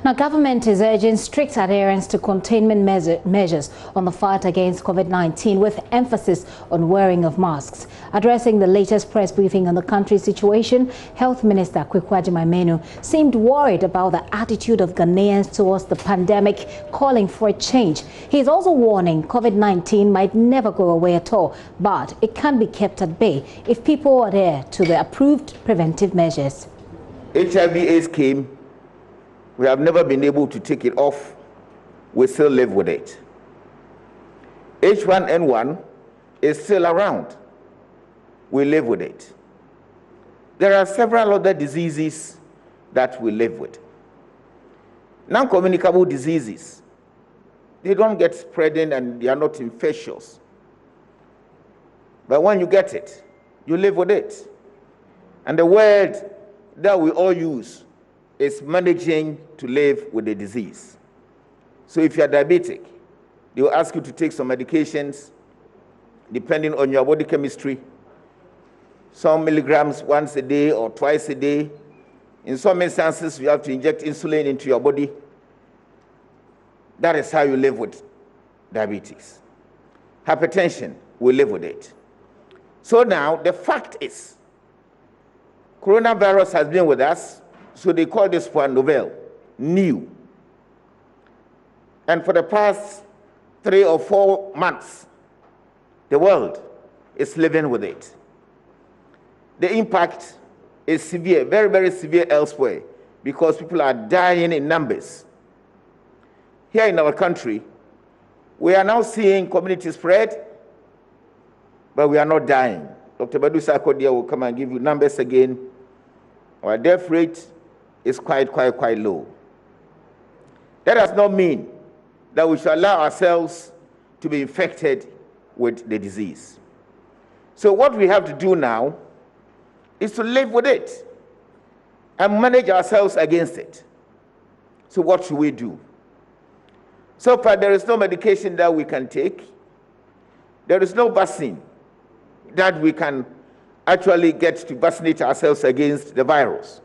Now, government is urging strict adherence to containment measures on the fight against COVID-19 with emphasis on wearing of masks. Addressing the latest press briefing on the country's situation, Health Minister Kwekwaji Maimenu seemed worried about the attitude of Ghanaians towards the pandemic, calling for a change. He is also warning COVID-19 might never go away at all, but it can be kept at bay if people adhere to the approved preventive measures. HIV/AIDS came. We have never been able to take it off. We still live with it. H1N1 is still around. We live with it. There are several other diseases that we live with. Non-communicable diseases, they don't get spreading and they are not infectious. But when you get it, you live with it. And the word that we all use is managing to live with the disease. So if you are diabetic, they will ask you to take some medications depending on your body chemistry, some milligrams once a day or twice a day. In some instances, you have to inject insulin into your body. That is how you live with diabetes. Hypertension, we live with it. So now, the fact is, coronavirus has been with us, so they call this one novel, new. And for the past 3 or 4 months, the world is living with it. The impact is severe, very, very severe elsewhere, because people are dying in numbers. Here in our country, we are now seeing community spread, but we are not dying. Dr. Bedusa Akodia will come and give you numbers again. Our death rate is quite low. That does not mean that we should allow ourselves to be infected with the disease. So what we have to do now is to live with it and manage ourselves against it. So what should we do? So far, there is no medication that we can take. There is no vaccine that we can actually get to vaccinate ourselves against the virus.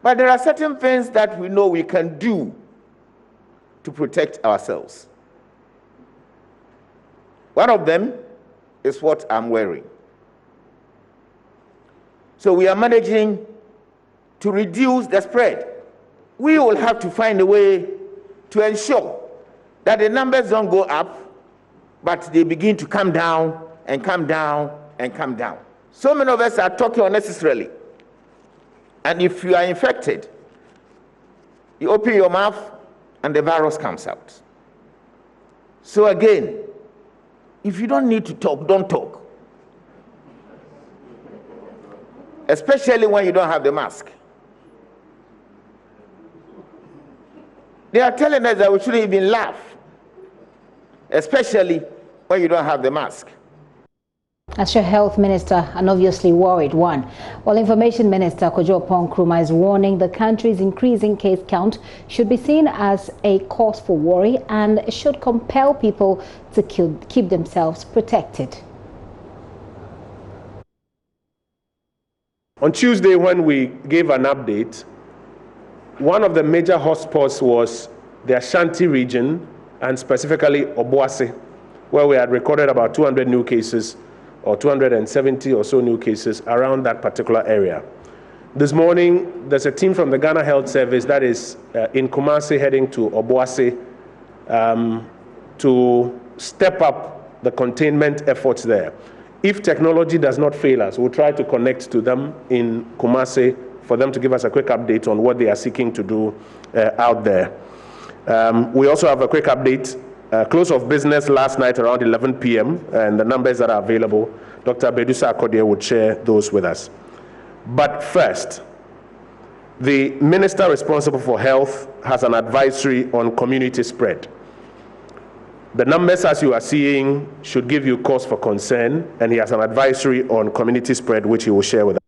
But there are certain things that we know we can do to protect ourselves. One of them is what I'm wearing. So we are managing to reduce the spread. We will have to find a way to ensure that the numbers don't go up, but they begin to come down and come down and come down. So many of us are talking unnecessarily. And if you are infected, you open your mouth and the virus comes out. So again, if you don't need to talk, don't talk. Especially when you don't have the mask. They are telling us that we shouldn't even laugh, especially when you don't have the mask. As your health minister, an obviously worried one. While Information Minister Kojo Nkrumah is warning the country's increasing case count should be seen as a cause for worry and should compel people to keep themselves protected. On Tuesday, when we gave an update, one of the major hotspots was the Ashanti region and specifically Obuasi, where we had recorded about 200 new cases or 270 or so new cases around that particular area. This morning, there's a team from the Ghana Health Service that is in Kumasi heading to Obuasi to step up the containment efforts there. If technology does not fail us, we'll try to connect to them in Kumasi for them to give us a quick update on what they are seeking to do out there. We also have a quick update. Close of business last night around 11 p.m. and the numbers that are available, Dr. Bedusa Akodia would share those with us. But first, the minister responsible for health has an advisory on community spread. The numbers, as you are seeing, should give you cause for concern, and he has an advisory on community spread, which he will share with us.